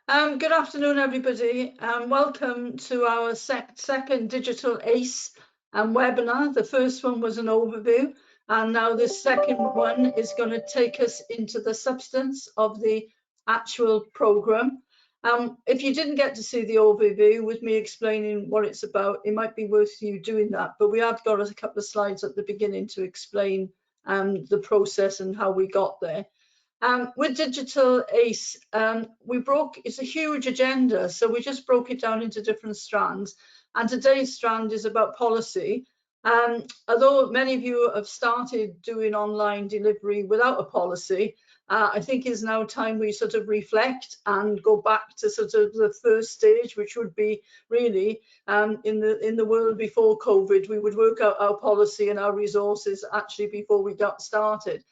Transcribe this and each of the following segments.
Good afternoon, everybody, and welcome to our second Digital ACE webinar. The first one was an overview, and now the second one is going to take us into the substance of the actual programme. If you didn't get to see the overview with me explaining what it's about, it might be worth you doing that, but we have got a couple of slides at the beginning to explain the process and how we got there. With Digital ACE, it's a huge agenda, so we just broke it down into different strands. And today's strand is about policy. Although many of you have started doing online delivery without a policy, I think it's now time we sort of reflect and go back to sort of the first stage, which would be really in the world before COVID. We would work out our policy and our resources actually before we got started.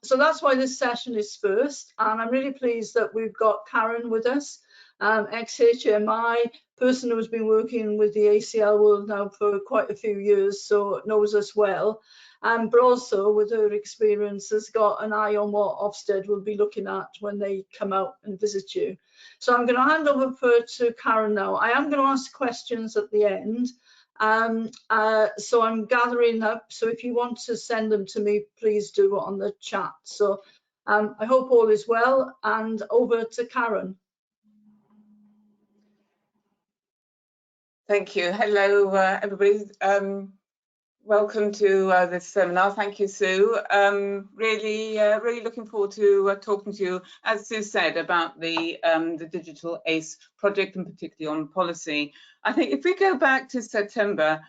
So that's why this session is first, and I'm really pleased that we've got Karen with us, ex-HMI, person who's been working with the ACL world now for quite a few years, so knows us well, but also with her experience has got an eye on what Ofsted will be looking at when they come out and visit you. So I'm going to hand over to Karen now. I am going to ask questions at the end. So I'm gathering up, so if you want to send them to me, please do it on the chat. So I hope all is well, and over to Karen. Thank you. Hello, everybody. Welcome to this seminar. Thank you, Sue. Really looking forward to talking to you, as Sue said, about the Digital ACE project, and particularly on policy. I think if we go back to September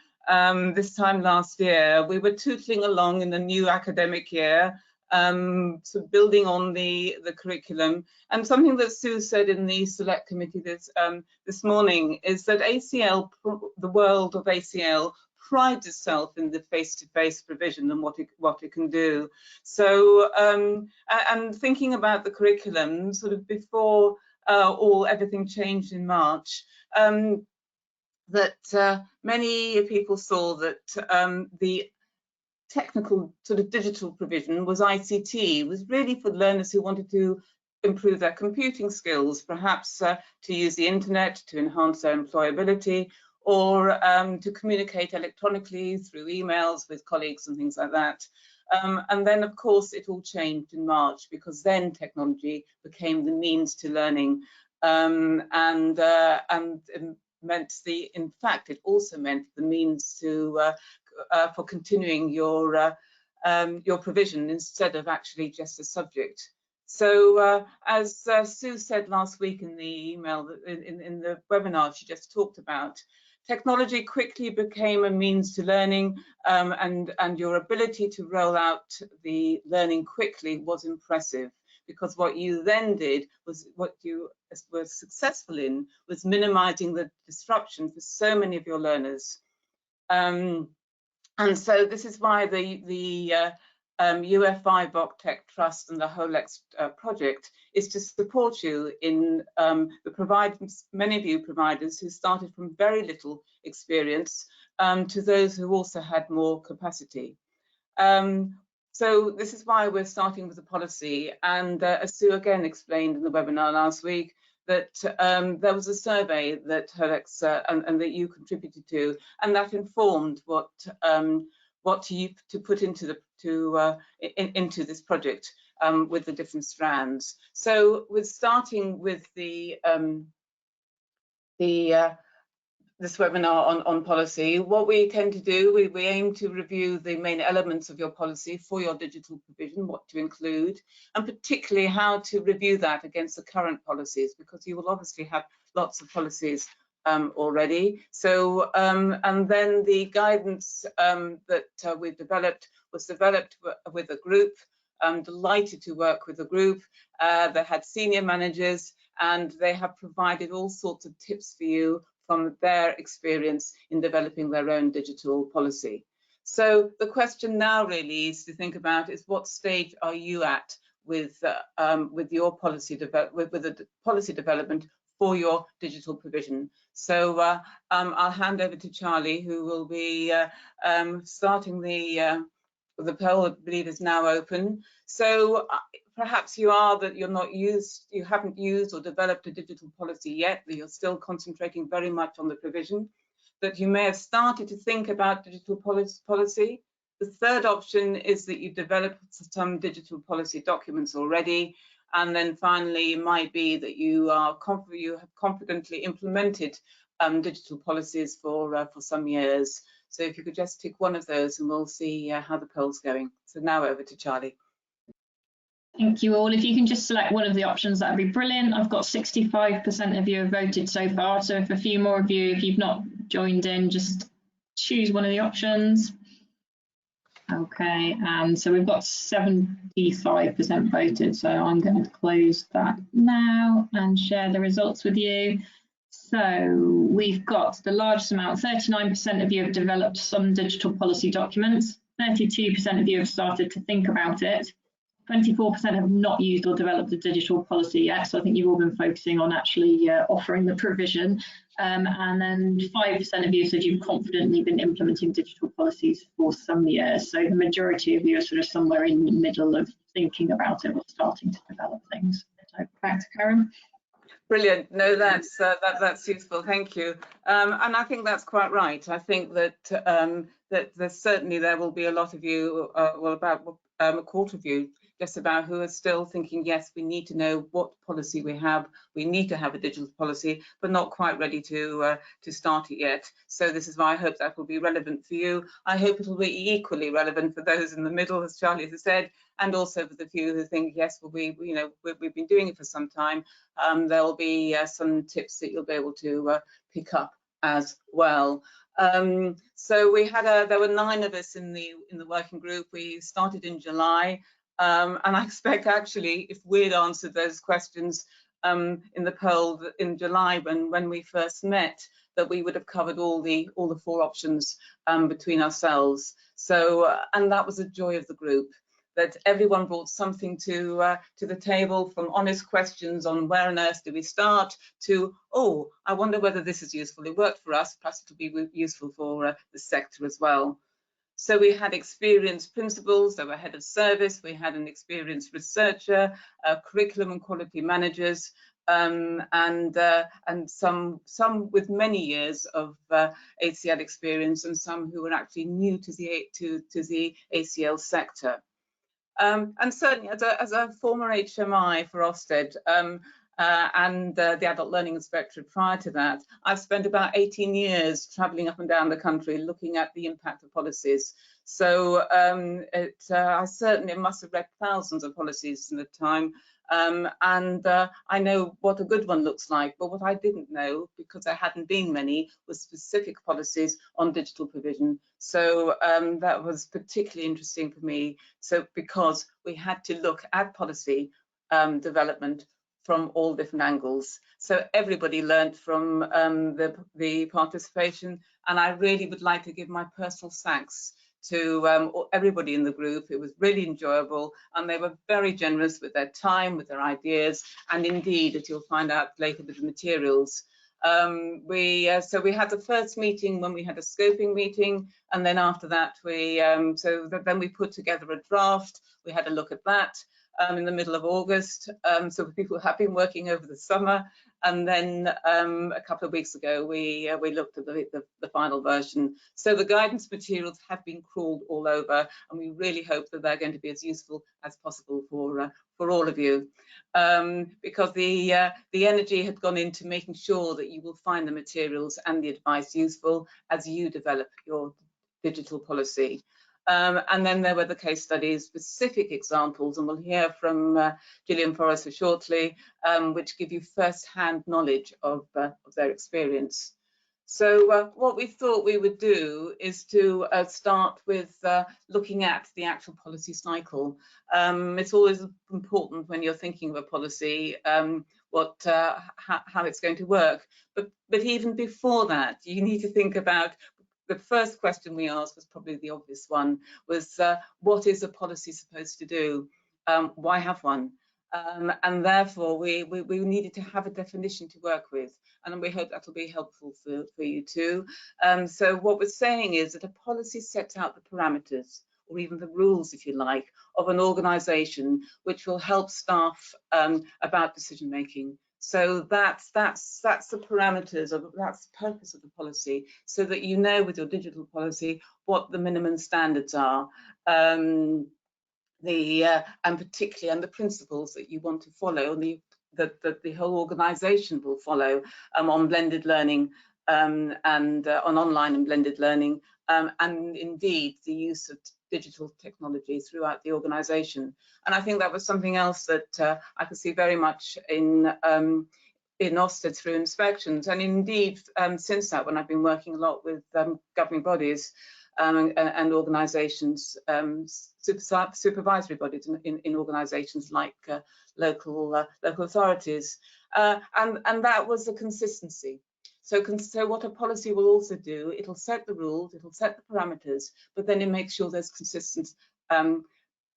this time last year, we were tootling along in the new academic year, so building on the curriculum. And something that Sue said in the select committee this morning is that ACL, the world of ACL, prides itself in the face-to-face provision and what it can do. So, and thinking about the curriculum, sort of before everything changed in March, that many people saw that the technical sort of digital provision was ICT, was really for learners who wanted to improve their computing skills, perhaps to use the internet to enhance their employability, or to communicate electronically through emails with colleagues and things like that. And then, of course, it all changed in March, because then technology became the means to learning, and meant in fact, it also meant the means to for continuing your provision instead of actually just a subject. So as Sue said last week in the email, in the webinar she just talked about, technology quickly became a means to learning, and your ability to roll out the learning quickly was impressive, because what you then did was, what you were successful in, was minimizing the disruption for so many of your learners. And so this is why the UFI VocTech Trust and the HOLEX project is to support you in many of you providers who started from very little experience to those who also had more capacity. So this is why we're starting with the policy, and as Sue again explained in the webinar last week, that there was a survey that HOLEX and that you contributed to, and that informed what to put into into this project with the different strands. So we're starting with this webinar on policy. What we tend to do, we aim to review the main elements of your policy for your digital provision, what to include, and particularly how to review that against the current policies, because you will obviously have lots of policies already. So, and then the guidance that we've developed was developed with a group. I'm delighted to work with a group that had senior managers, and they have provided all sorts of tips for you from their experience in developing their own digital policy. So the question now really is to think about is, what stage are you at with your policy with the policy development for your digital provision? So I'll hand over to Charlie, who will be starting the poll. I believe is now open. So perhaps you haven't used or developed a digital policy yet, that you're still concentrating very much on the provision, that you may have started to think about digital policy. The third option is that you developed some digital policy documents already, and then finally it might be that you have confidently implemented digital policies for some years. So if you could just tick one of those, and we'll see how the poll's going. So now over to Charlie. Thank you all. If you can just select one of the options, that'd be brilliant. I've got 65% of you have voted so far. So if a few more of you, if you've not joined in, just choose one of the options. Okay, and so we've got 75% voted. So I'm going to close that now and share the results with you. So we've got the largest amount, 39% of you have developed some digital policy documents, 32% of you have started to think about it, 24% have not used or developed a digital policy yet. So I think you've all been focusing on actually offering the provision. And then 5% of you said you've confidently been implementing digital policies for some years. So the majority of you are sort of somewhere in the middle of thinking about it or starting to develop things. So back to Karen. Brilliant. No, that's useful. Thank you. And I think that's quite right. I think that that certainly there will be a lot of you, well, about a quarter of you, just about, who are still thinking, yes, we need to know what policy we have. We need to have a digital policy, but not quite ready to start it yet. So this is why I hope that will be relevant for you. I hope it will be equally relevant for those in the middle, as Charlie has said, and also for the few who think, yes, well, we've been doing it for some time. There will be some tips that you'll be able to pick up as well. So we had there were 9 of us in the working group. We started in July. And I expect, actually, if we'd answered those questions in the poll in July when we first met, that we would have covered all the 4 options between ourselves. So and that was the joy of the group, that everyone brought something to the table, from honest questions on where on earth do we start to, oh, I wonder whether this is useful. It worked for us, perhaps it'll be useful for the sector as well. So we had experienced principals, there were head of service, we had an experienced researcher, curriculum and quality managers, and some with many years of ACL experience, and some who were actually new to the ACL sector. And certainly as a former HMI for Ofsted, and the Adult Learning Inspectorate prior to that, I've spent about 18 years travelling up and down the country looking at the impact of policies. So I certainly must have read thousands of policies in the time, and I know what a good one looks like. But what I didn't know, because there hadn't been many, was specific policies on digital provision. So that was particularly interesting for me. So because we had to look at policy development from all different angles. So everybody learned from the participation, and I really would like to give my personal thanks to everybody in the group. It was really enjoyable, and they were very generous with their time, with their ideas, and indeed, as you'll find out later with the materials. So we had the first meeting when we had a scoping meeting, and then after that then we put together a draft. We had a look at that in the middle of August. So people have been working over the summer, and then a couple of weeks ago we looked at the final version. So the guidance materials have been crawled all over, and we really hope that they're going to be as useful as possible for all of you, because the energy had gone into making sure that you will find the materials and the advice useful as you develop your digital policy. And then there were the case studies, specific examples, and we'll hear from Gillian Forrester shortly, which give you first-hand knowledge of their experience. So what we thought we would do is to start with looking at the actual policy cycle. It's always important when you're thinking of a policy, how it's going to work. But even before that, you need to think about, the first question we asked was probably the obvious one, was what is a policy supposed to do? Why have one? And therefore we needed to have a definition to work with, and we hope that will be helpful for you too. So what we're saying is that a policy sets out the parameters, or even the rules, if you like, of an organisation, which will help staff about decision making. So that's the parameters of, that's the purpose of the policy, so that you know with your digital policy what the minimum standards are, and particularly and the principles that you want to follow, and that the whole organisation will follow on blended learning and on online and blended learning, and indeed the use of digital technology throughout the organisation. And I think that was something else that I could see very much in Ofsted through inspections, and indeed since that, when I've been working a lot with governing bodies and organisations, supervisory bodies in organisations like local authorities, and that was the consistency. So what a policy will also do, it'll set the rules, it'll set the parameters, but then it makes sure there's consistent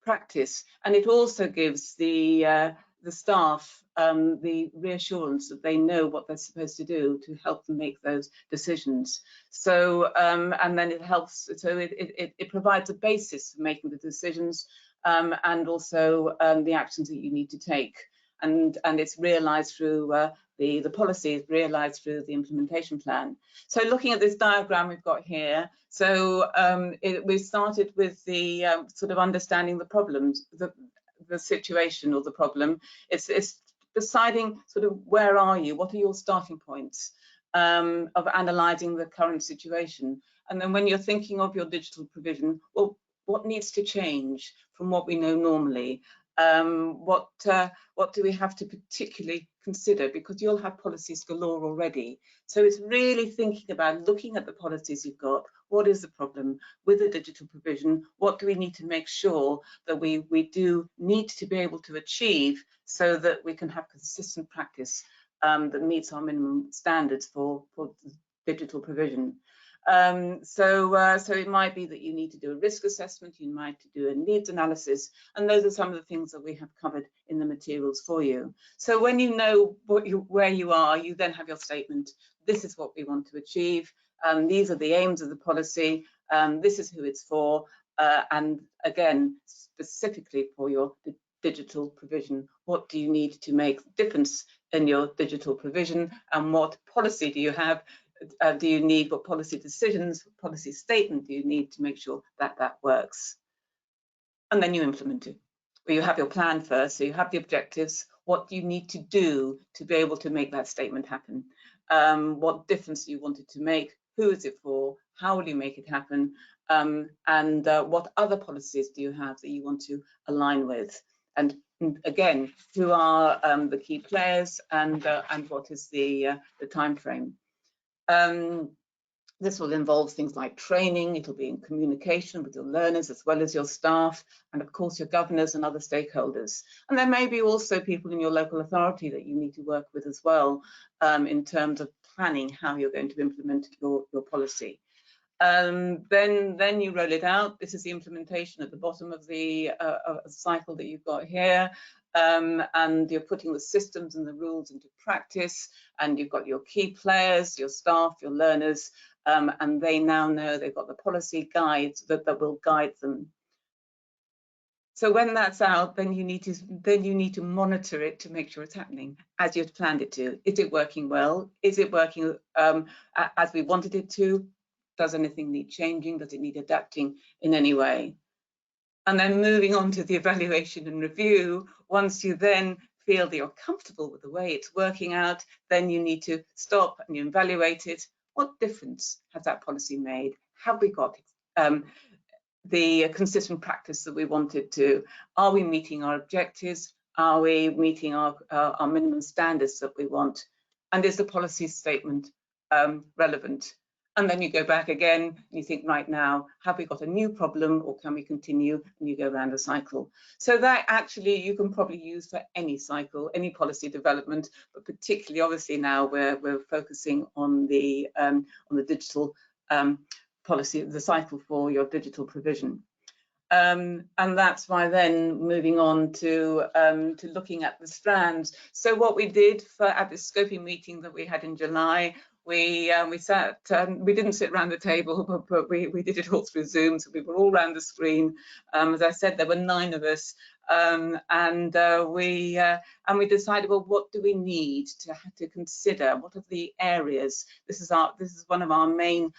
practice, and it also gives the staff the reassurance that they know what they're supposed to do to help them make those decisions. So and then it helps, so it provides a basis for making the decisions and also the actions that you need to take, and it's realised through the policy is realised through the implementation plan. So looking at this diagram we've got here, so we started with the sort of understanding the problems, the situation or the problem. It's deciding sort of where are you, what are your starting points of analysing the current situation, and then when you're thinking of your digital provision, well, what needs to change from what we know normally? What do we have to particularly consider, because you'll have policies galore already. So it's really thinking about looking at the policies you've got. What is the problem with the digital provision? What do we need to make sure that we do need to be able to achieve, so that we can have consistent practice that meets our minimum standards for digital provision. So it might be that you need to do a risk assessment, you might do a needs analysis, and those are some of the things that we have covered in the materials for you. So when you know where you are, you then have your statement. This is what we want to achieve. These are the aims of the policy. This is who it's for. And again, specifically for your digital provision, what do you need to make a difference in your digital provision, and what policy do you have? Do you need, what policy decisions, what policy statement do you need to make sure that that works? And then you implement it. Well, you have your plan first, so you have the objectives. What do you need to do to be able to make that statement happen? What difference do you want it to make? Who is it for? How will you make it happen? And what other policies do you have that you want to align with? And again, who are the key players, and what is the time frame? This will involve things like training. It'll be in communication with your learners as well as your staff, and of course your governors and other stakeholders. And there may be also people in your local authority that you need to work with as well, in terms of planning how you're going to implement your policy. Then you roll it out. This is the implementation at the bottom of the cycle that you've got here. And you're putting the systems and the rules into practice, and you've got your key players, your staff, your learners, and they now know they've got the policy guides that will guide them. So when that's out, then you need to monitor it to make sure it's happening as you'd planned it to. Is it working well? Is it working as we wanted it to? Does anything need changing? Does it need adapting in any way? And then moving on to the evaluation and review, once you then feel that you're comfortable with the way it's working out, then you need to stop and you evaluate it. What difference has that policy made? Have we got the consistent practice that we wanted to? Are we meeting our objectives? Are we meeting our minimum standards that we want? And is the policy statement relevant? And then you go back again and you think, right now, have we got a new problem, or can we continue? And you go around a cycle. So that actually you can probably use for any cycle, any policy development, but particularly obviously now we're focusing on the digital policy, the cycle for your digital provision. And that's why then moving on to looking at the strands. So what we did at the scoping meeting that we had in July we sat, we didn't sit around the table, but we did it all through Zoom, so we were all around the screen. As I said, there were 9 of us, and we decided, well, what do we need to consider? What are the areas? This is one of our main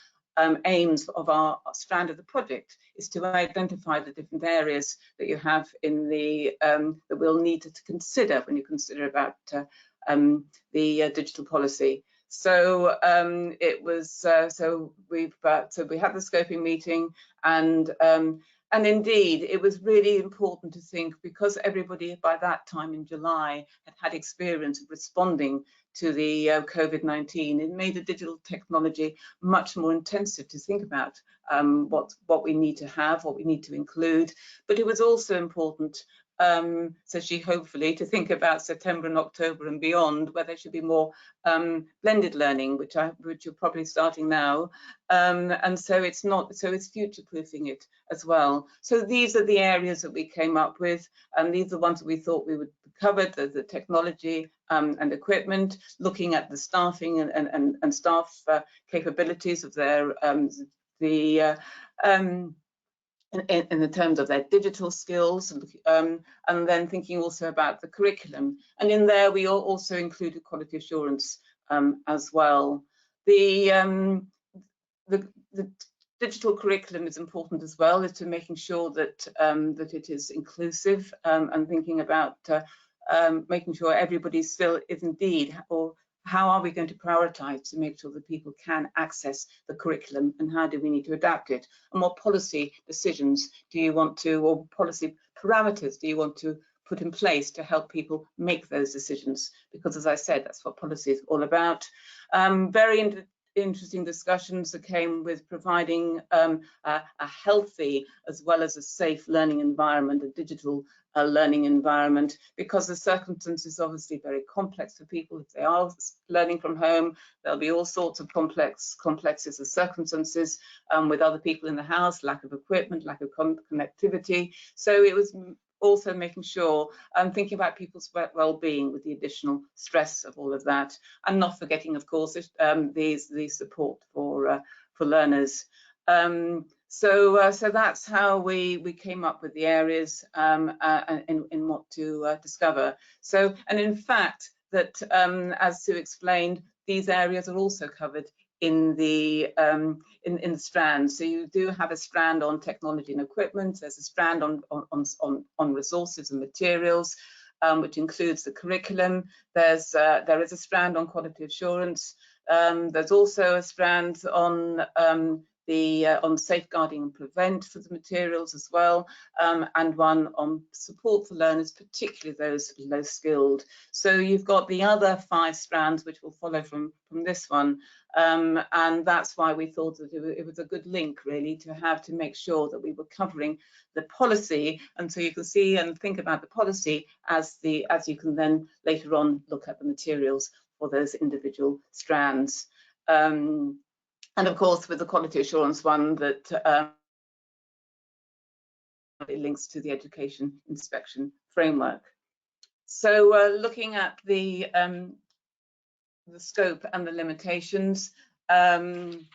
aims of our strand of the project, is to identify the different areas that you have in the that we'll need to consider when you consider about the digital policy. So it was so we had the scoping meeting, and indeed it was really important to think, because everybody by that time in July had experience of responding to the COVID-19, it made the digital technology much more intensive to think about what we need to have, what we need to include. But it was also important, says she, hopefully, to think about September and October and beyond, where there should be more blended learning, which you're probably starting now, and so it's future-proofing it as well. So these are the areas that we came up with, and these are the ones that we thought we would cover: the technology and equipment, looking at the staffing and staff capabilities of their in the terms of their digital skills, and then thinking also about the curriculum. And in there, we also included quality assurance as well. The digital curriculum is important as well, as to making sure that that it is inclusive, and thinking about making sure everybody still is indeed, or how are we going to prioritize to make sure that people can access the curriculum, and how do we need to adapt it? And what policy decisions do you want to, or policy parameters do you want to put in place to help people make those decisions? Because, as I said, that's what policy is all about. Very interesting discussions that came with providing a healthy as well as a safe learning environment, a digital learning environment, because the circumstances are obviously very complex for people. If they are learning from home, there'll be all sorts of complexes of circumstances with other people in the house, lack of equipment, lack of connectivity. So it was also making sure and thinking about people's well-being with the additional stress of all of that, and not forgetting, of course, the support for learners. So that's how we came up with the areas in what to discover. So, and in fact, that as Sue explained, these areas are also covered in the strand. So you do have a strand on technology and equipment. There's a strand on resources and materials, which includes the curriculum. There is a strand on quality assurance. There's also a strand on safeguarding and prevent for the materials as well, and one on support for learners, particularly those low skilled. So you've got the other 5 strands which will follow from this one, and that's why we thought that it was a good link really to make sure that we were covering the policy, and so you can see and think about the policy as you can then later on look at the materials for those individual strands. And of course, with the quality assurance one, that it links to the education inspection framework. So looking at the scope and the limitations, and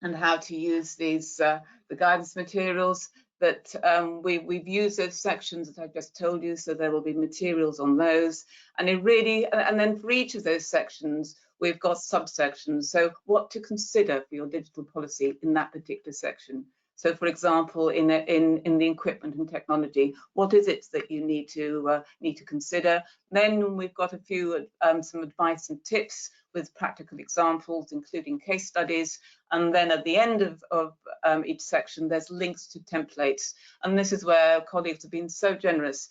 how to use these the guidance materials, that we've used those sections that I just told you, so there will be materials on those, and it really, and then for each of those sections we've got subsections, so what to consider for your digital policy in that particular section. So, for example, in the equipment and technology, what is it that you need to consider? Then we've got a few some advice and tips with practical examples, including case studies. And then at the end of each section, there's links to templates. And this is where colleagues have been so generous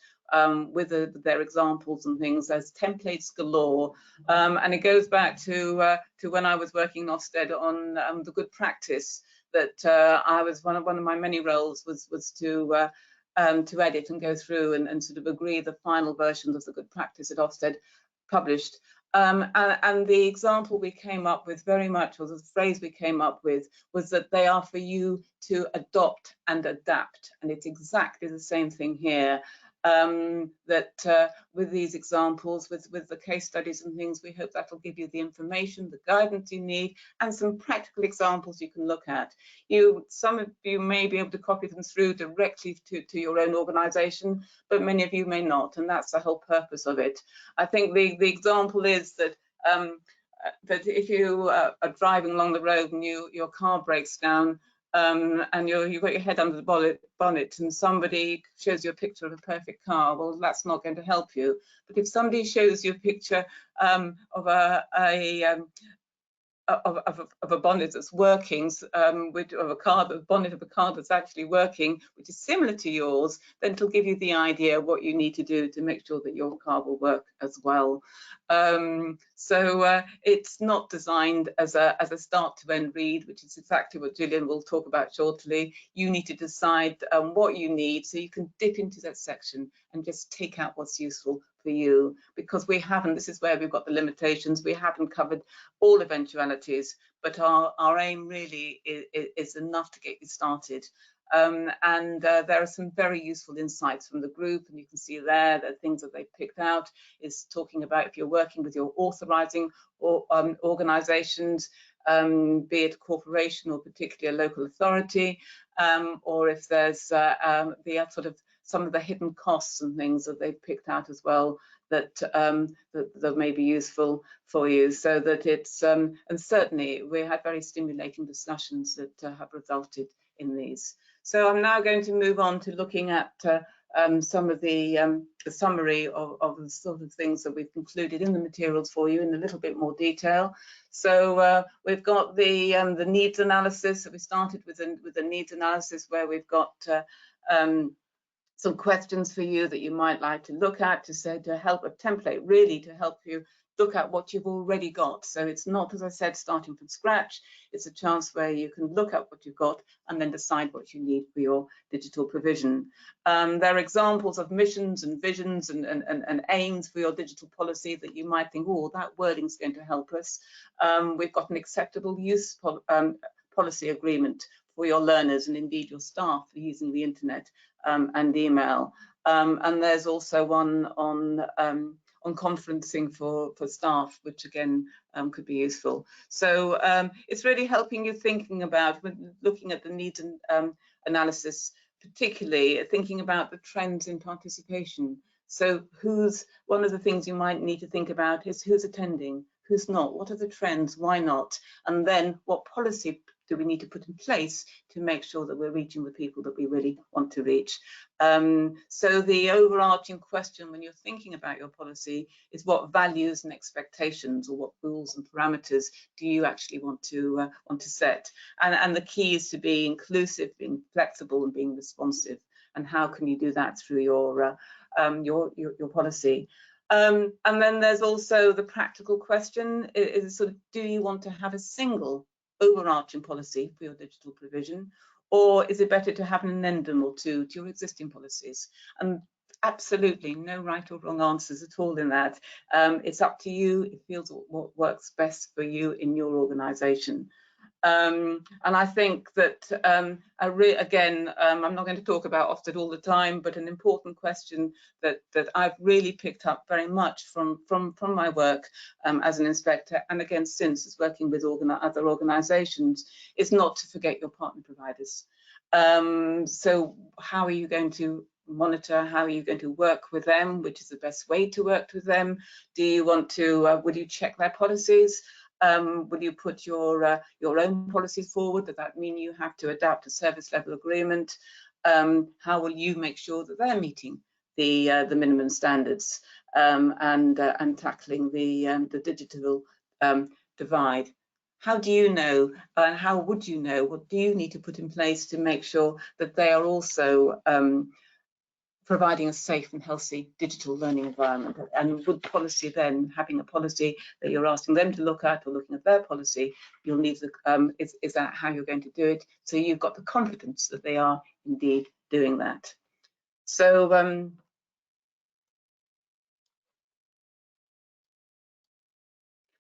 with their examples and things. There's templates galore, and it goes back to when I was working in Ofsted on the good practice. That I was one of my many roles was to edit and go through and sort of agree the final versions of the good practice at Ofsted published. And the example we came up with very much, or the phrase we came up with, was that they are for you to adopt and adapt. And it's exactly the same thing here. with these examples, with the case studies and things, we hope that will give you the information, the guidance you need, and some practical examples you can look at. Some of you may be able to copy them through directly to your own organisation, but many of you may not, and that's the whole purpose of it. I think the example is that that if you are driving along the road and your car breaks down, and you've got your head under the bonnet and somebody shows you a picture of a perfect car, well, that's not going to help you. But if somebody shows you a picture of a bonnet that's working, the bonnet of a car that's actually working, which is similar to yours, then it'll give you the idea of what you need to do to make sure that your car will work as well. It's not designed as a start to end read, which is exactly what Gillian will talk about shortly. You need to decide what you need, so you can dip into that section and just take out what's useful for you, because we haven't, this is where we've got the limitations, we haven't covered all eventualities, but our aim really is enough to get you started. There are some very useful insights from the group, and you can see there the things that they picked out is talking about if you're working with your authorising or organisations, be it a corporation or particularly a local authority, or if there's the sort of some of the hidden costs and things that they've picked out as well that that may be useful for you, so that it's and certainly we had very stimulating discussions that have resulted in these. So I'm now going to move on to looking at some of the summary of the sort of things that we've included in the materials for you in a little bit more detail. So we've got the needs analysis. So we started with the needs analysis, where we've got some questions for you that you might like to look at, to help a template really to help you look at what you've already got. So it's not, as I said, starting from scratch. It's a chance where you can look at what you've got and then decide what you need for your digital provision. There are examples of missions and visions and aims for your digital policy that you might think, oh, that wording's going to help us. We've got an acceptable use policy agreement for your learners and indeed your staff for using the internet and email. And there's also one on conferencing for staff, which again could be useful. So it's really helping you thinking about, looking at the needs and analysis, particularly thinking about the trends in participation. So one of the things you might need to think about is who's attending, who's not, what are the trends, why not, and then what policy do we need to put in place to make sure that we're reaching the people that we really want to reach. So the overarching question when you're thinking about your policy is what values and expectations, or what rules and parameters do you actually want to set? And the key is to be inclusive, being flexible and being responsive. And how can you do that through your policy? And then there's also the practical question, is sort of, do you want to have a single overarching policy for your digital provision, or is it better to have an addendum or two to your existing policies? And absolutely no right or wrong answers at all in that. It's up to you. It feels what works best for you in your organisation. And I think that again, I'm not going to talk about Ofsted all the time, but an important question that I've really picked up very much from my work as an inspector, and again since is working with other organisations, is not to forget your partner providers. So how are you going to monitor, how are you going to work with them, which is the best way to work with them? Do you want to, will you check their policies? Will you put your own policies forward? Does that mean you have to adapt a service level agreement? How will you make sure that they're meeting the minimum standards and tackling the digital divide? How do you know, and how would you know, what do you need to put in place to make sure that they are also providing a safe and healthy digital learning environment? And would policy then, having a policy that you're asking them to look at or looking at their policy, you'll need the, is that how you're going to do it? So you've got the confidence that they are indeed doing that. So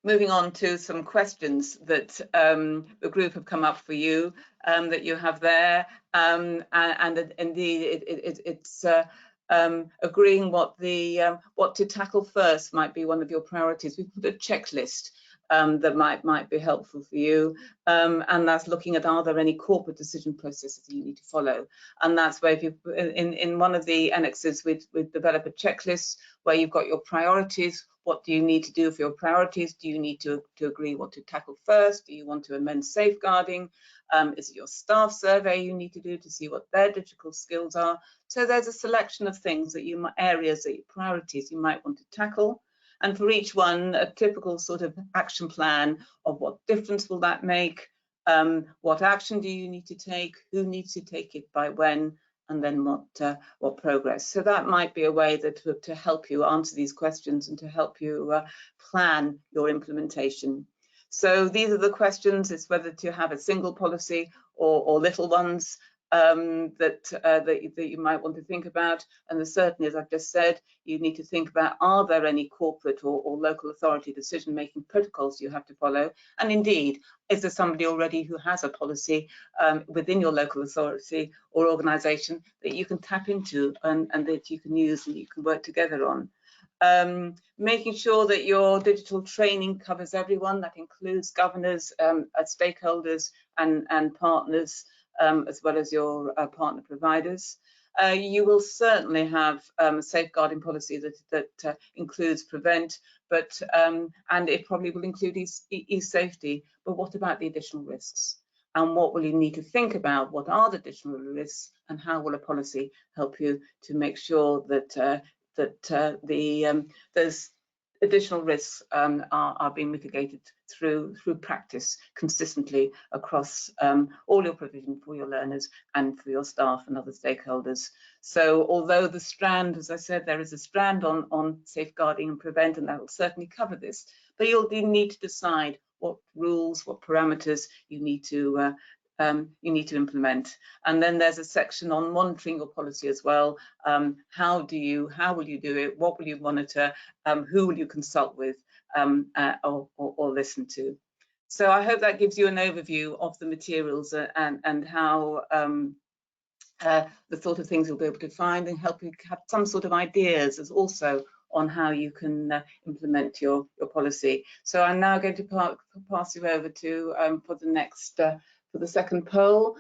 moving on to some questions that the group have come up for you, that you have there, and indeed it's agreeing what to tackle first might be one of your priorities. We put a checklist that might be helpful for you, and that's looking at, are there any corporate decision processes that you need to follow? And that's where, if you in one of the annexes, we'd develop a checklist where you've got your priorities. What do you need to do for your priorities? Do you need to agree what to tackle first? Do you want to amend safeguarding? Is it your staff survey you need to do to see what their digital skills are? So there's a selection of things that areas that priorities you might want to tackle. And for each one, a typical sort of action plan of what difference will that make? What action do you need to take? Who needs to take it by when? And then what progress? So that might be a way that to help you answer these questions and to help you plan your implementation. So these are the questions. It's whether to have a single policy or little ones that you might want to think about. And there's certainly, as I've just said, you need to think about, are there any corporate or local authority decision-making protocols you have to follow? And indeed, is there somebody already who has a policy within your local authority or organisation that you can tap into and that you can use and you can work together on? Making sure that your digital training covers everyone. That includes governors, stakeholders and partners, as well as your partner providers. You will certainly have a safeguarding policy that includes prevent, but and it probably will include e-safety. But what about the additional risks? And what will you need to think about? What are the additional risks, and how will a policy help you to make sure that those additional risks are being mitigated through practice consistently across all your provision for your learners and for your staff and other stakeholders. So although the strand, as I said, there is a strand on safeguarding and prevent, and that will certainly cover this, but you'll need to decide what rules, what parameters you need to implement. And then there's a section on monitoring your policy as well. How will you do it? What will you monitor? Who will you consult with or listen to? So I hope that gives you an overview of the materials and how the sort of things you'll be able to find, and help you have some sort of ideas as also on how you can implement your policy. So I'm now going to pass you over to for the next for the second poll,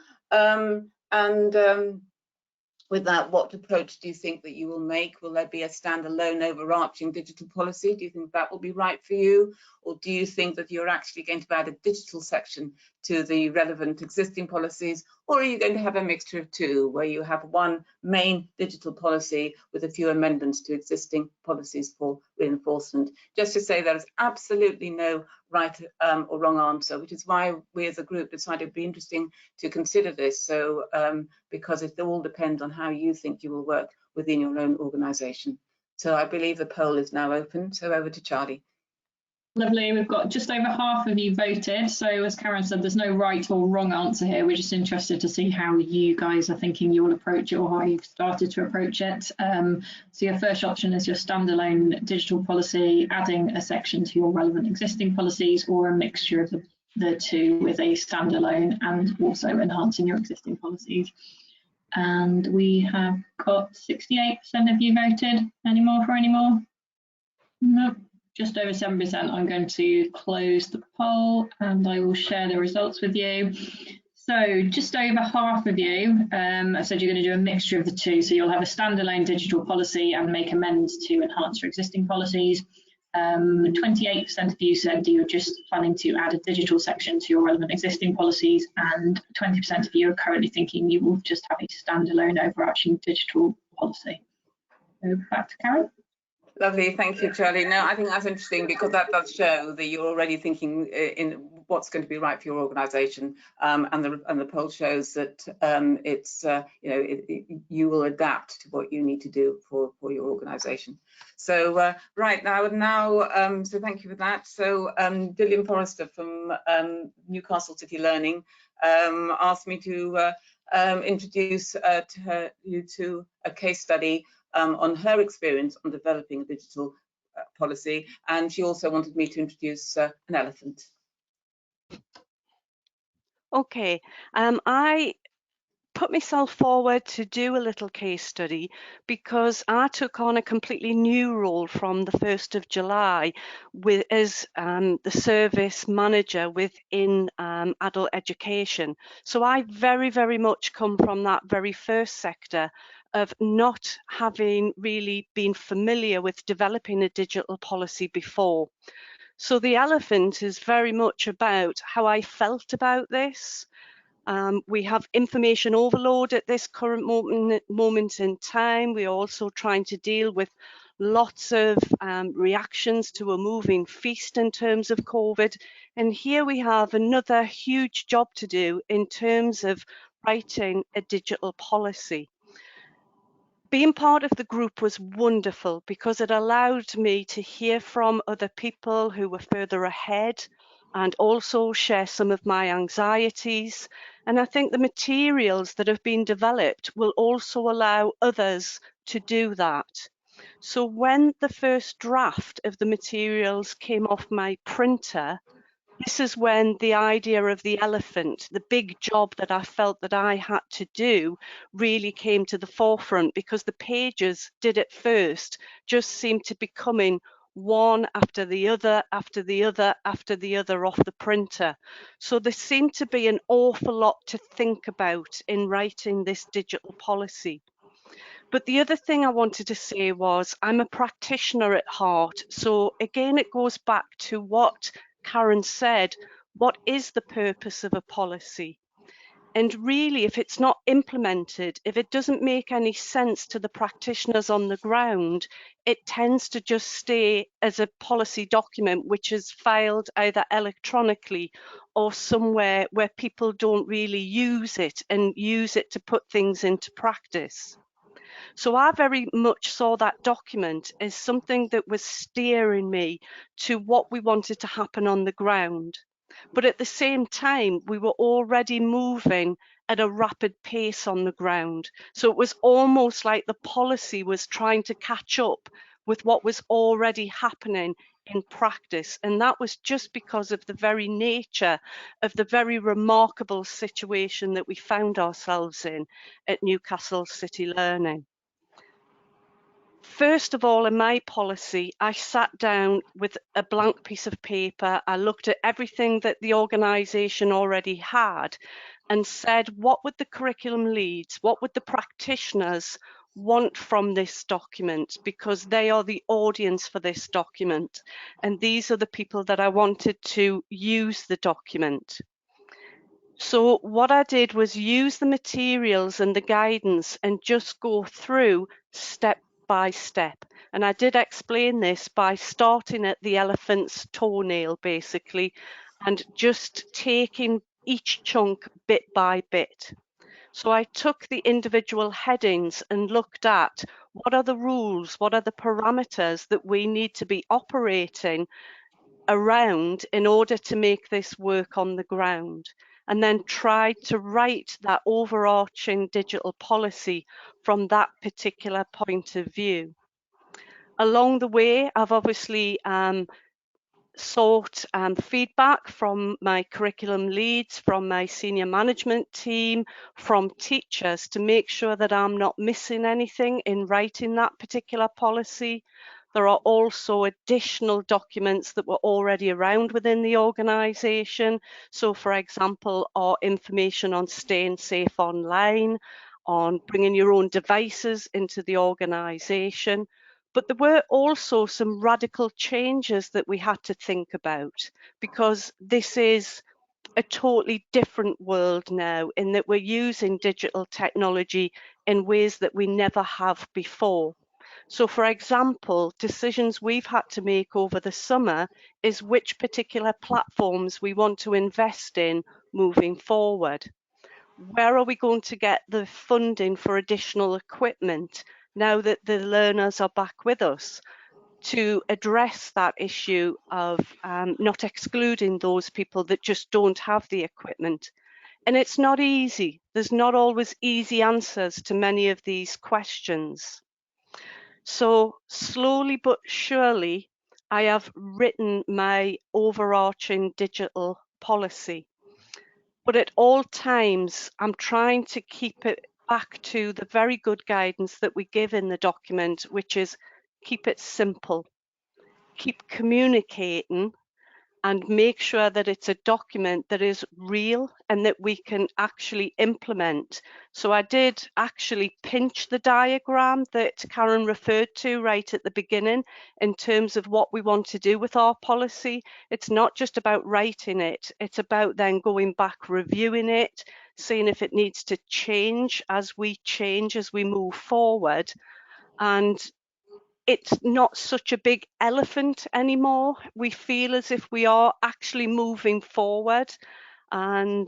with that, what approach do you think that you will make? Will there be a standalone overarching digital policy? Do you think that will be right for you? Or do you think that you're actually going to add a digital section to the relevant existing policies? Or are you going to have a mixture of two, where you have one main digital policy with a few amendments to existing policies for reinforcement? Just to say, there is absolutely no right or wrong answer, which is why we as a group decided it'd be interesting to consider this. So because it all depends on how you think you will work within your own organisation. So I believe the poll is now open. So over to Charlie. Lovely. We've got just over half of you voted. So as Karen said, there's no right or wrong answer here. We're just interested to see how you guys are thinking you will approach it, or how you've started to approach it. So your first option is your standalone digital policy, adding a section to your relevant existing policies, or a mixture of the two with a standalone and also enhancing your existing policies. And we have got 68% of you voted. Any more for any more? No. Just over 7%. I'm going to close the poll and I will share the results with you. So just over half of you, I said you're going to do a mixture of the two. So you'll have a standalone digital policy and make amends to enhance your existing policies. 28% of you said you're just planning to add a digital section to your relevant existing policies, and 20% of you are currently thinking you will just have a standalone overarching digital policy. So back to Karen. Lovely, thank you, Charlie. No, I think that's interesting, because that does show that you're already thinking in what's going to be right for your organisation, and the poll shows that it's you will adapt to what you need to do for your organisation. So right now, so thank you for that. So Gillian Forrester from Newcastle City Learning asked me to introduce you to a case study on her experience on developing a digital policy, and she also wanted me to introduce an elephant. Okay, I put myself forward to do a little case study because I took on a completely new role from the 1st of July as the service manager within adult education. So I very much come from that very first sector of not having really been familiar with developing a digital policy before. So the elephant is very much about how I felt about this. We have information overload at this current moment in time. We're also trying to deal with lots of reactions to a moving feast in terms of COVID. And here we have another huge job to do in terms of writing a digital policy. Being part of the group was wonderful because it allowed me to hear from other people who were further ahead and also share some of my anxieties. And I think the materials that have been developed will also allow others to do that. So when the first draft of the materials came off my printer, this is when the idea of the elephant, the big job that I felt that I had to do, really came to the forefront, because the pages did it first, just seemed to be coming one after the other, after the other, after the other off the printer. So there seemed to be an awful lot to think about in writing this digital policy. But the other thing I wanted to say was I'm a practitioner at heart. So again, it goes back to what Karen said. What is the purpose of a policy? And really, if it's not implemented, if it doesn't make any sense to the practitioners on the ground, it tends to just stay as a policy document which is filed either electronically or somewhere where people don't really use it and use it to put things into practice. So I very much saw that document as something that was steering me to what we wanted to happen on the ground. But at the same time, we were already moving at a rapid pace on the ground. So it was almost like the policy was trying to catch up with what was already happening in practice. And that was just because of the very nature of the very remarkable situation that we found ourselves in at Newcastle City Learning. First of all, in my policy, I sat down with a blank piece of paper. I looked at everything that the organisation already had and said, what would the curriculum leads, what would the practitioners want from this document, because they are the audience for this document. And these are the people that I wanted to use the document. So what I did was use the materials and the guidance and just go through step by step. And I did explain this by starting at the elephant's toenail, basically, and just taking each chunk bit by bit. So I took the individual headings and looked at what are the rules, what are the parameters that we need to be operating around in order to make this work on the ground, and then tried to write that overarching digital policy from that particular point of view. Along the way, I've obviously sought feedback from my curriculum leads, from my senior management team, from teachers to make sure that I'm not missing anything in writing that particular policy. There are also additional documents that were already around within the organisation. So, for example, our information on staying safe online, on bringing your own devices into the organisation. But there were also some radical changes that we had to think about, because this is a totally different world now, in that we're using digital technology in ways that we never have before. So, for example, decisions we've had to make over the summer is which particular platforms we want to invest in moving forward. Where are we going to get the funding for additional equipment now that the learners are back with us, to address that issue of not excluding those people that just don't have the equipment? And it's not easy. There's not always easy answers to many of these questions. So slowly but surely, I have written my overarching digital policy. but at all times I'm trying to keep it back to the very good guidance that we give in the document, which is keep it simple, keep communicating, and make sure that it's a document that is real and that we can actually implement. So I did actually pinch the diagram that Karen referred to right at the beginning in terms of what we want to do with our policy. It's not just about writing it, it's about then going back, reviewing it, seeing if it needs to change as we move forward. And it's not such a big elephant anymore. We feel as if we are actually moving forward, and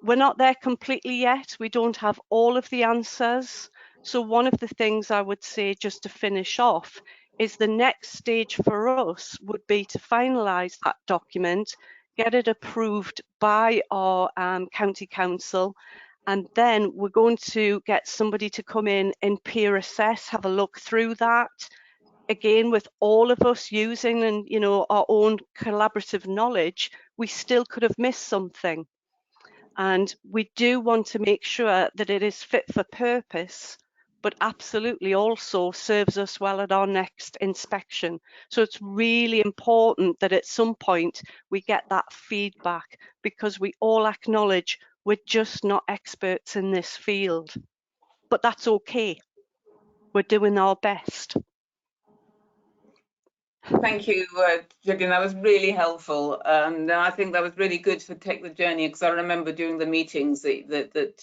we're not there completely yet. We don't have all of the answers. So one of the things I would say, just to finish off, is the next stage for us would be to finalise that document, get it approved by our county council, and then we're going to get somebody to come in and peer assess, have a look through that, again, with all of us using and our own collaborative knowledge, we still could have missed something. And we do want to make sure that it is fit for purpose, but absolutely also serves us well at our next inspection. So it's really important that at some point we get that feedback, because we all acknowledge we're just not experts in this field. But that's okay. We're doing our best. Thank you, Gillian. That was really helpful. And I think that was really good to take the journey, because I remember during the meetings that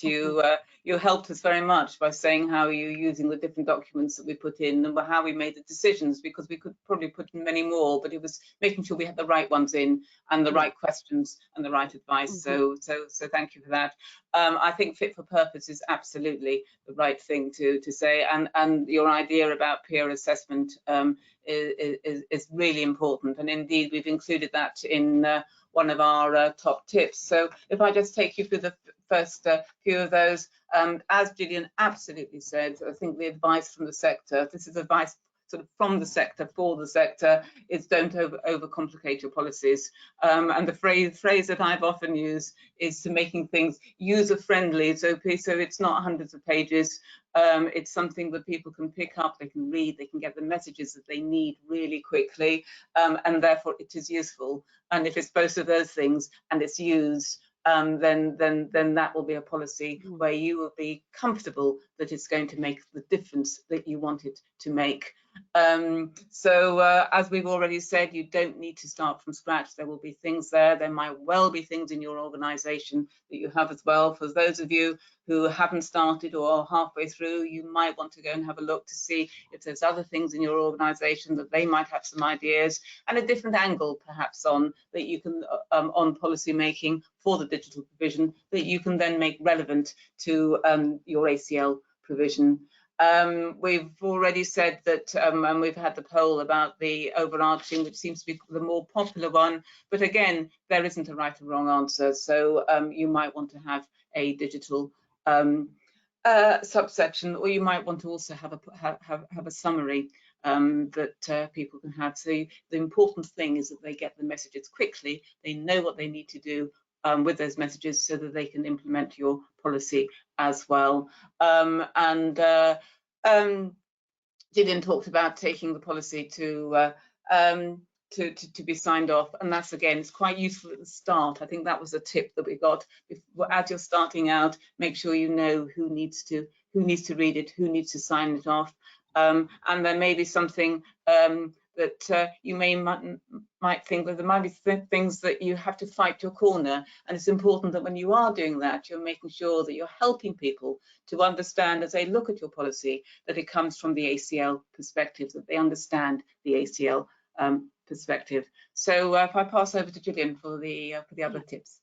you helped us very much by saying how you're using the different documents that we put in and how we made the decisions, because we could probably put in many more, but it was making sure we had the right ones in and the right questions and the right advice. So thank you for that. I think fit for purpose is absolutely the right thing to say, and your idea about peer assessment is really important, and indeed we've included that in one of our top tips. So if I just take you through the first few of those, as Gillian absolutely said, I think the advice from the sector, this is advice sort of from the sector for the sector, is don't overcomplicate your policies. And the phrase that I've often used is to making things user-friendly. So it's not hundreds of pages. It's something that people can pick up, they can read, they can get the messages that they need really quickly, and therefore it is useful. And if it's both of those things and it's used, then that will be a policy where you will be comfortable that it's going to make the difference that you want it to make. As we've already said, you don't need to start from scratch. There will be things there. There might well be things in your organisation that you have as well. For those of you who haven't started or are halfway through, you might want to go and have a look to see if there's other things in your organisation that they might have some ideas and a different angle perhaps on that you can on policy making for the digital provision that you can then make relevant to your ACL provision. We've already said that, and we've had the poll about the overarching, which seems to be the more popular one. But again, there isn't a right or wrong answer. So you might want to have a digital subsection, or you might want to also have a summary that people can have. So the important thing is that they get the messages quickly. They know what they need to do with those messages so that they can implement your policy as well. Gillian talked about taking the policy to be signed off, and that's again, it's quite useful at the start. I think that was a tip that we got. As you're starting out, make sure you know who needs to read it, who needs to sign it off, and there may be something that you might think that there might be things that you have to fight your corner, and it's important that when you are doing that, you're making sure that you're helping people to understand as they look at your policy that it comes from the ACL perspective, that they understand the ACL perspective. So if I pass over to Gillian for the other tips.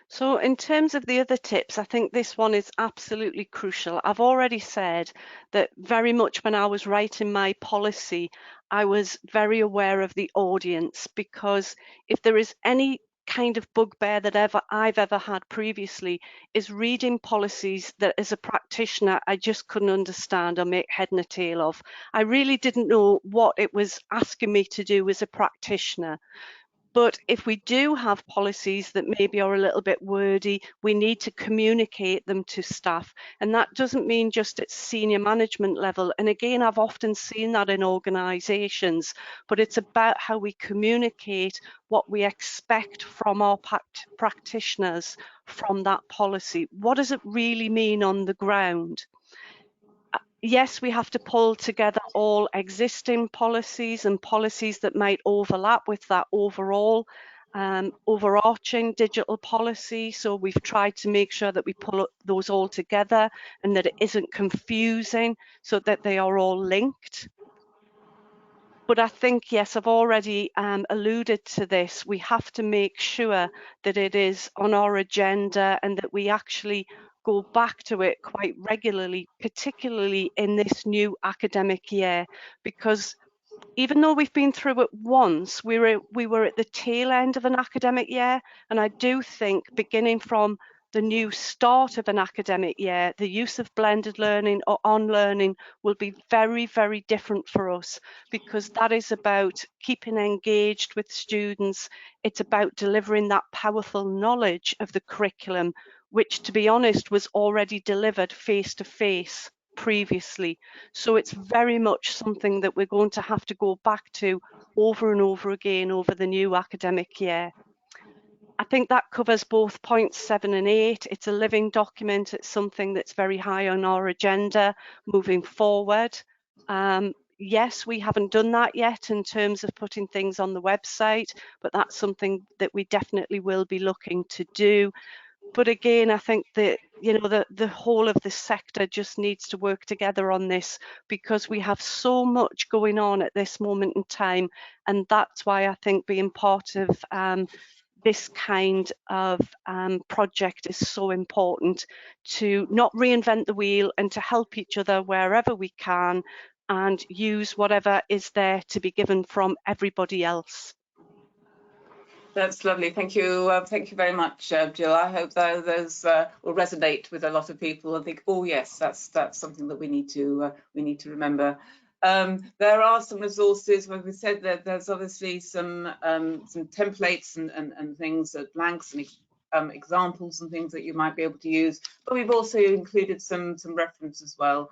So in terms of the other tips, I think this one is absolutely crucial. I've already said that very much when I was writing my policy, I was very aware of the audience, because if there is any kind of bugbear that I've ever had previously, is reading policies that as a practitioner I just couldn't understand or make head nor tail of. I really didn't know what it was asking me to do as a practitioner. But if we do have policies that maybe are a little bit wordy, we need to communicate them to staff. And that doesn't mean just at senior management level. And again, I've often seen that in organisations, but it's about how we communicate what we expect from our practitioners from that policy. What does it really mean on the ground? Yes, we have to pull together all existing policies and policies that might overlap with that overall overarching digital policy. So we've tried to make sure that we pull those all together and that it isn't confusing, so that they are all linked. But I think, yes, I've already alluded to this. We have to make sure that it is on our agenda and that we actually go back to it quite regularly, particularly in this new academic year, because even though we've been through it once, we were at the tail end of an academic year, and I do think beginning from the new start of an academic year, the use of blended learning or on learning will be very, very different for us, because that is about keeping engaged with students. It's about delivering that powerful knowledge of the curriculum, which, to be honest, was already delivered face to face previously. So it's very much something that we're going to have to go back to over and over again over the new academic year. I think that covers both points 7 and 8. It's a living document. It's something that's very high on our agenda moving forward. Yes, we haven't done that yet in terms of putting things on the website, but that's something that we definitely will be looking to do. But again, I think that, you know, the whole of the sector just needs to work together on this, because we have so much going on at this moment in time. And that's why I think being part of this kind of project is so important, to not reinvent the wheel and to help each other wherever we can and use whatever is there to be given from everybody else. That's lovely. Thank you. Thank you very much, Jill. I hope that those will resonate with a lot of people and think, oh yes, that's something that we need to remember. There are some resources where we said that there's obviously some templates and things, blanks and examples and things that you might be able to use, but we've also included some reference as well.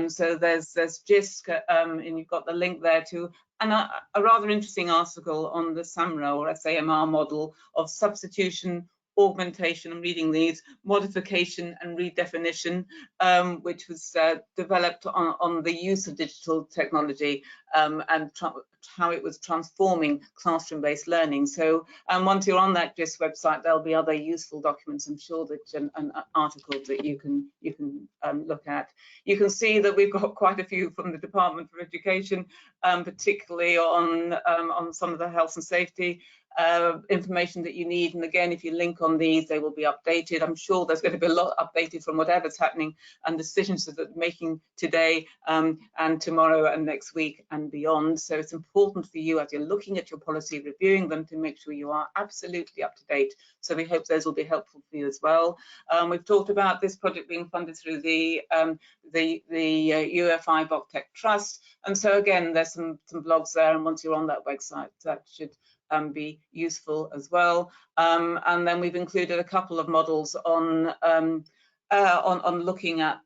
So there's JISC, and you've got the link there to a rather interesting article on the SAMRA or SAMR model of substitution, augmentation and reading needs, modification and redefinition, which was developed on the use of digital technology and how it was transforming classroom-based learning. So once you're on that JISC website, there'll be other useful documents, I'm sure, that and articles that you can look at. You can see that we've got quite a few from the Department for Education, particularly on some of the health and safety information that you need. And again, if you link on these, they will be updated. I'm sure there's going to be a lot updated from whatever's happening and decisions that they're making today and tomorrow and next week and beyond. So it's important for you, as you're looking at your policy, reviewing them, to make sure you are absolutely up to date. So we hope those will be helpful for you as well. We've talked about this project being funded through the UFI BOCTEC Trust. And so again, there's some blogs there, and once you're on that website, that should be useful as well. And then we've included a couple of models on looking at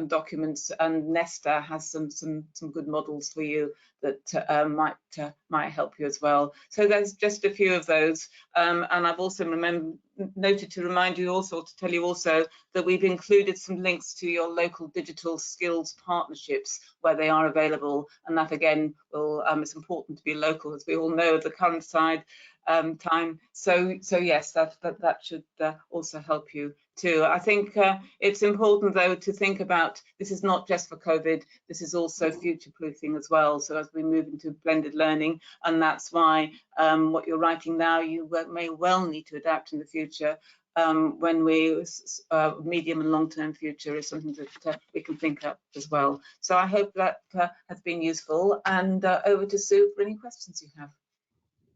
documents, and Nesta has some good models for you that might help you as well. So there's just a few of those, and I've also noted to remind you also, to tell you also, that we've included some links to your local digital skills partnerships where they are available, and that again will it's important to be local, as we all know at the current time. So yes, that should also help you too. I think it's important though to think about, this is not just for COVID, this is also future proofing as well. So as we move into blended learning, and that's why what you're writing now you may well need to adapt in the future, when we medium and long-term future is something that we can think of as well. So I hope that has been useful, and over to Sue for any questions you have.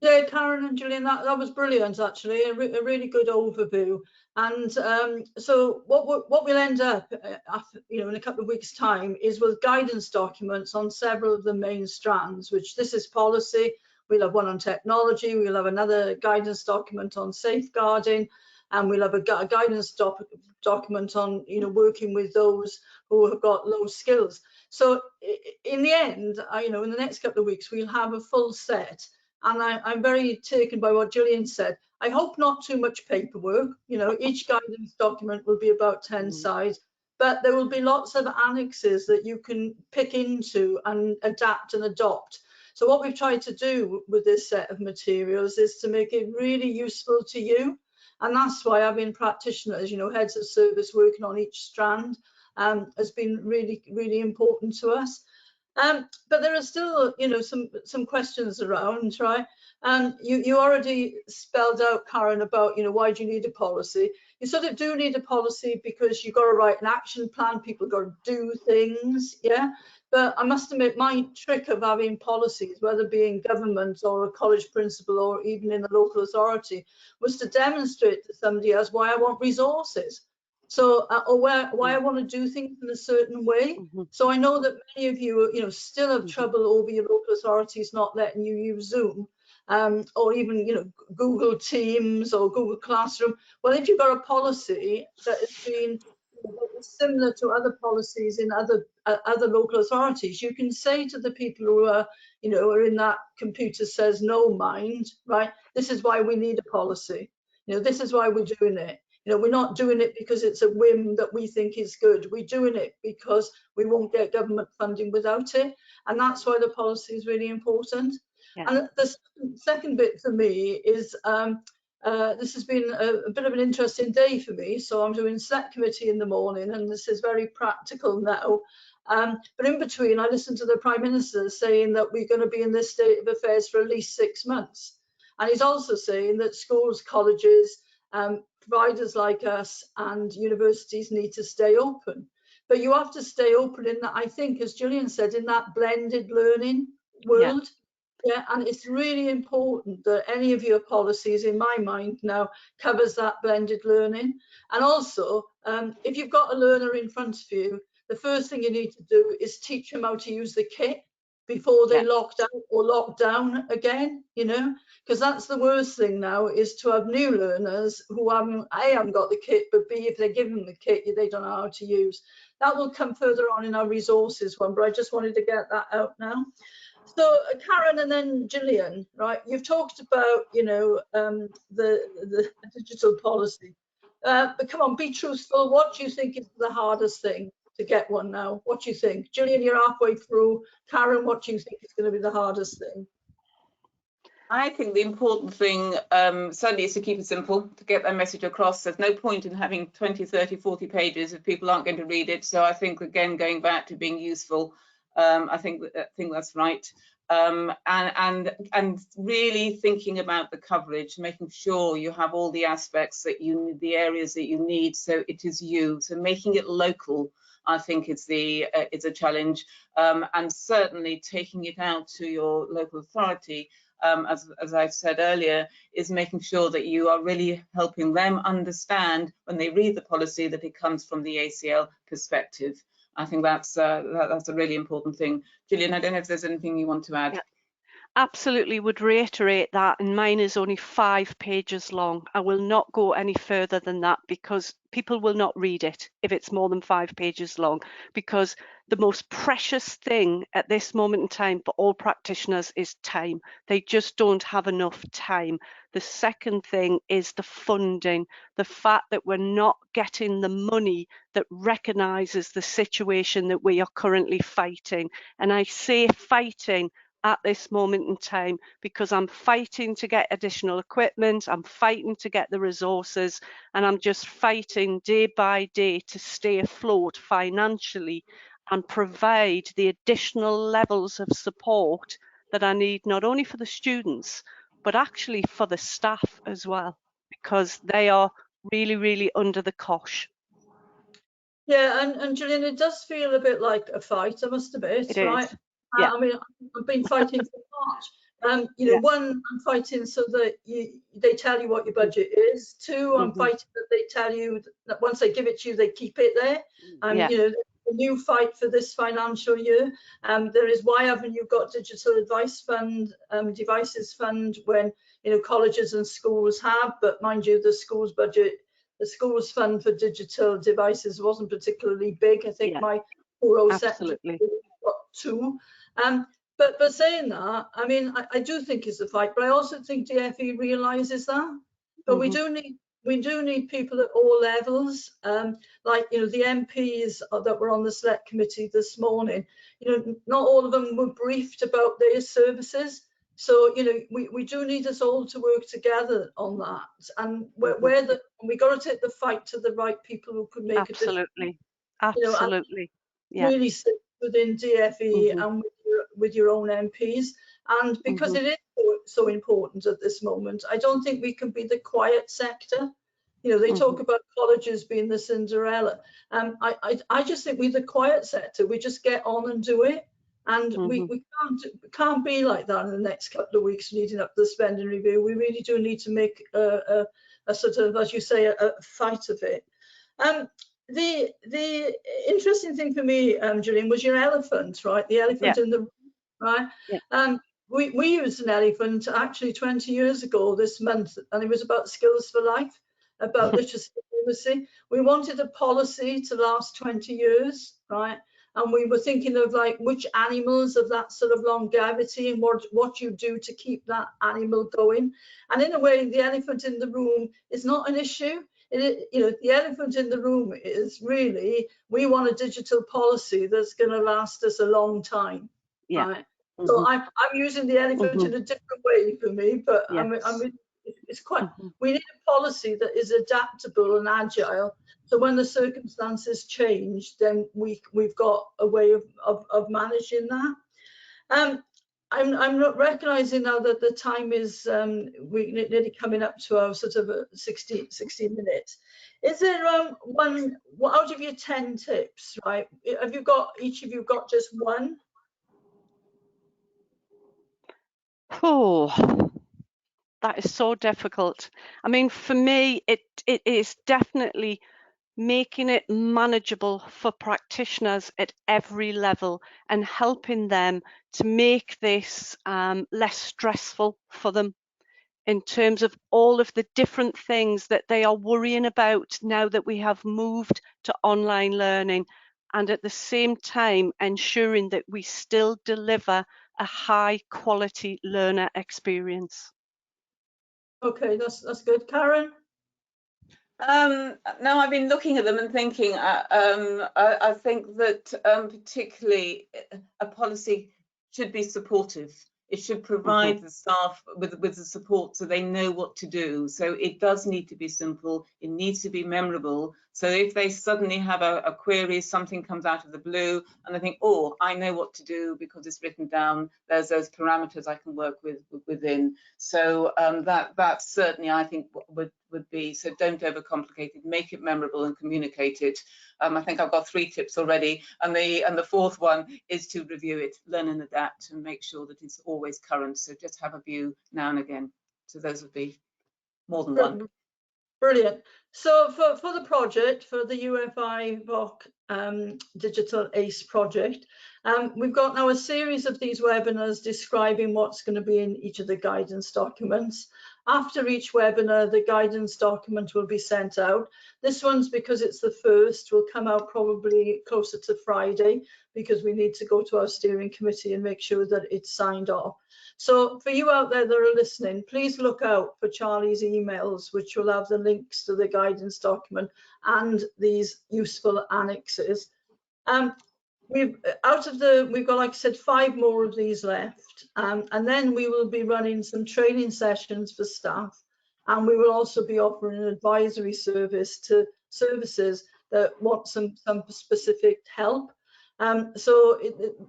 Yeah, Karen and Julian, that was brilliant, actually, a really good overview. And so what we'll end up, in a couple of weeks' time, is with guidance documents on several of the main strands, which this is policy. we'll have one on technology, we'll have another guidance document on safeguarding, and we'll have a guidance document on, you know, working with those who have got low skills. So in the end, you know, in the next couple of weeks, we'll have a full set. And I'm very taken by what Gillian said. I hope not too much paperwork. You know, each guidance document will be about 10 sides, but there will be lots of annexes that you can pick into and adapt and adopt. So what we've tried to do with this set of materials is to make it really useful to you. And that's why having practitioners, you know, heads of service working on each strand has been really, really important to us. But there are still, you know, some questions around, right? You already spelled out, Karen, about, you know, why do you need a policy? You sort of do need a policy because you've got to write an action plan, people got to do things, yeah? But I must admit, my trick of having policies, whether being government or a college principal or even in the local authority, was to demonstrate to somebody else why I want resources. So, or why I want to do things in a certain way. So I know that many of you, you know, still have trouble over your local authorities not letting you use Zoom, or even, you know, Google Teams or Google Classroom. Well, if you've got a policy that has been, you know, that is similar to other policies in other local authorities, you can say to the people who are, you know, are in that computer says no mind, right? This is why we need a policy. You know, this is why we're doing it. You know, we're not doing it because it's a whim that we think is good. We're doing it because we won't get government funding without it. And that's why the policy is really important. Yeah. And the second bit for me is this has been a bit of an interesting day for me. So I'm doing select committee in the morning, and this is very practical now. But in between, I listened to the Prime Minister saying that we're going to be in this state of affairs for at least 6 months. And he's also saying that schools, colleges, providers like us and universities need to stay open. But you have to stay open in that, I think, as Gillian said, in that blended learning world. Yeah, and it's really important that any of your policies, in my mind now, covers that blended learning. And also, if you've got a learner in front of you, the first thing you need to do is teach them how to use the kit before they locked out or locked down again, you know, because that's the worst thing now, is to have new learners who haven't got the kit, but B, if they're given the kit, they don't know how to use. That will come further on in our resources one, but I just wanted to get that out now. So Karen and then Gillian, right, you've talked about, you know, the digital policy, but come on, be truthful. What do you think is the hardest thing to get one now? What do you think? Gillian, you're halfway through. Karen, what do you think is going to be the hardest thing? I think the important thing certainly is to keep it simple, to get that message across. There's no point in having 20, 30, 40 pages if people aren't going to read it. So I think, again, going back to being useful, I think that's right. And really thinking about the coverage, making sure you have all the aspects that you need, the areas that you need, so it is you. So making it local, I think, is a challenge, and certainly taking it out to your local authority. As I said earlier, is making sure that you are really helping them understand when they read the policy that it comes from the ACL perspective. I think that's a really important thing. Gillian, I don't know if there's anything you want to add. Yeah. Absolutely would reiterate that, and mine is only 5 pages long. I will not go any further than that because people will not read it if it's more than 5 pages long, because the most precious thing at this moment in time for all practitioners is time. They just don't have enough time. The second thing is the funding, the fact that we're not getting the money that recognises the situation that we are currently fighting. And I say fighting at this moment in time because I'm fighting to get additional equipment, I'm fighting to get the resources, and I'm just fighting day by day to stay afloat financially and provide the additional levels of support that I need, not only for the students but actually for the staff as well, because they are really, really under the cosh. Yeah, and Gillian, it does feel a bit like a fight, I must admit, right? Yeah. I mean, I've been fighting for March. You know, one, I'm fighting so that they tell you what your budget is. Two, I'm fighting that they tell you that once they give it to you, they keep it there. You know, a new fight for this financial year. There is, why haven't you got digital advice fund, devices fund, when colleges and schools have? But mind you, the schools budget, the schools fund for digital devices wasn't particularly big. I think my rural sector got 2. But saying that, I mean, I do think it's a fight, but I also think DFE realises that. But we do need people at all levels, like the MPs that were on the select committee this morning. Not all of them were briefed about their services, so we do need us all to work together on that. And we got to take the fight to the right people who could make a difference. Absolutely. Really sit within DFE and with your own MPs, and because it is so important at this moment, I don't think we can be the quiet sector. They talk about colleges being the Cinderella. I just think we're the quiet sector. We just get on and do it, and we can't be like that in the next couple of weeks leading up to the spending review. We really do need to make a sort of, as you say, a fight of it. The interesting thing for me, Gillian, was your elephant, right? The elephant in the room, right? Yeah. We used an elephant actually 20 years ago this month, and it was about skills for life, about literacy. We wanted a policy to last 20 years, right? And we were thinking of like which animals of that sort of longevity and what you do to keep that animal going. And in a way, the elephant in the room is not an issue. The elephant in the room is really, we want a digital policy that's going to last us a long time. Yeah. Right? So I'm using the elephant in a different way for me, but it's quite. We need a policy that is adaptable and agile. So when the circumstances change, then we've got a way of managing that. I'm not recognising now that the time is we're nearly coming up to our sort of 60 minutes. Is there one out of your 10 tips, right? Have you got, each of you got just one? Oh, that is so difficult. I mean, for me, it is definitely making it manageable for practitioners at every level and helping them to make this less stressful for them in terms of all of the different things that they are worrying about now that we have moved to online learning, and at the same time ensuring that we still deliver a high quality learner experience. Okay, that's good. Karen? No, I've been looking at them and thinking, I think that particularly a policy should be supportive. It should provide the staff with the support so they know what to do. So it does need to be simple. It needs to be memorable. So if they suddenly have a query, something comes out of the blue and they think, oh, I know what to do because it's written down, there's those parameters I can work within. So that certainly I think would be, so don't overcomplicate it, make it memorable and communicate it. I think I've got 3 tips already, and the 4th one is to review it, learn and adapt, and make sure that it's always current. So just have a view now and again. So those would be more than one. Brilliant. So for the project, for the UFI VOC Digital ACE project, we've got now a series of these webinars describing what's going to be in each of the guidance documents. After each webinar, the guidance document will be sent out. This one's, because it's the first, will come out probably closer to Friday, because we need to go to our steering committee and make sure that it's signed off. So for you out there that are listening, please look out for Charlie's emails, which will have the links to the guidance document and these useful annexes. We've got, like I said, 5 more of these left, and then we will be running some training sessions for staff, and we will also be offering an advisory service to services that want some specific help. So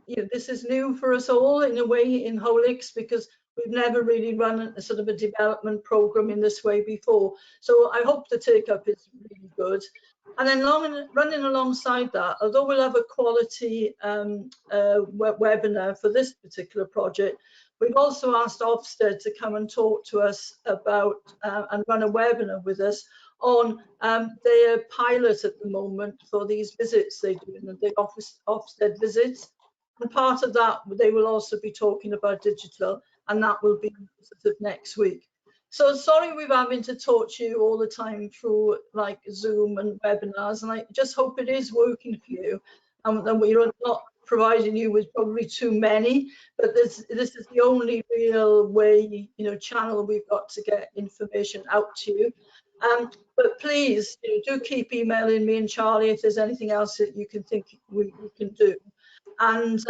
this is new for us all in a way in HOLEX, because we've never really run a sort of a development program in this way before. So I hope the take up is really good. And then running alongside that, although we'll have a quality webinar for this particular project, we've also asked Ofsted to come and talk to us about and run a webinar with us on their pilot at the moment for these visits they do, the Ofsted visits. And part of that, they will also be talking about digital, and that will be sort of next week. So sorry we're having to talk to you all the time through like Zoom and webinars, and I just hope it is working for you, and we're not providing you with probably too many, but this is the only real way, you know, channel we've got to get information out to you. But please, you know, do keep emailing me and Charlie if there's anything else that you can think we can do. And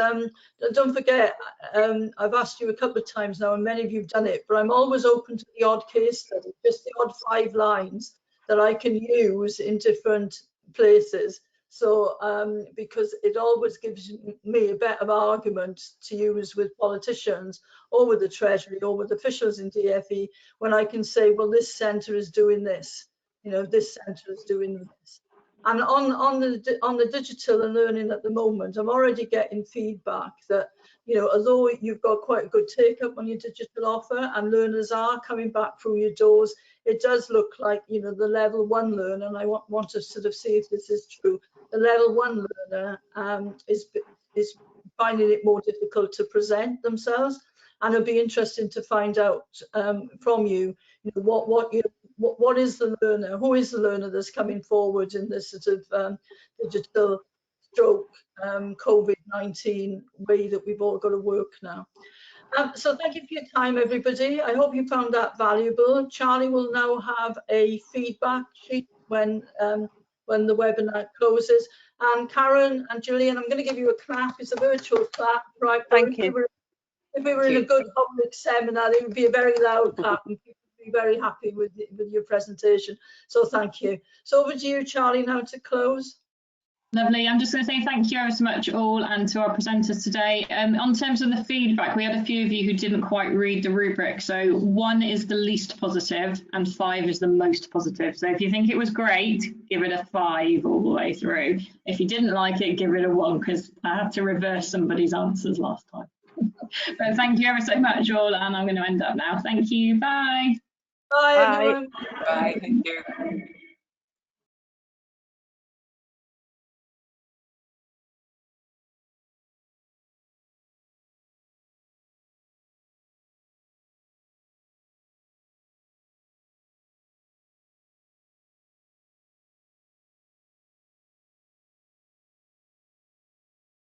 don't forget, I've asked you a couple of times now, and many of you have done it, but I'm always open to the odd case study, just the odd 5 lines that I can use in different places. So because it always gives me a better argument to use with politicians or with the Treasury or with officials in DFE, when I can say, well, this centre is doing this, you know, this centre is doing this. And on the digital and learning at the moment, I'm already getting feedback that, you know, although you've got quite a good take up on your digital offer and learners are coming back through your doors, it does look like, you know, the level 1 learner, and I want to sort of see if this is true, the level 1 learner is finding it more difficult to present themselves. And it'll be interesting to find out from you, you know, what is the learner, who is the learner that's coming forward in this sort of digital stroke COVID-19 way that we've all got to work now. So thank you for your time, everybody. I hope you found that valuable. Charlie will now have a feedback sheet when the webinar closes. And Karen and Julian, I'm going to give you a clap. It's a virtual clap, right? Thank you. If we were in a good HOLEX seminar, it would be a very loud clap, and people would be very happy with your presentation. So thank you. So over to you, Charlie, now to close. Lovely. I'm just going to say thank you ever so much all and to our presenters today. On terms of the feedback, we had a few of you who didn't quite read the rubric. So 1 is the least positive and 5 is the most positive. So if you think it was great, give it a 5 all the way through. If you didn't like it, give it a 1, because I had to reverse somebody's answers last time. But thank you ever so much all, and I'm going to end up now. Thank you. Bye. Bye, everyone. Bye. Thank you.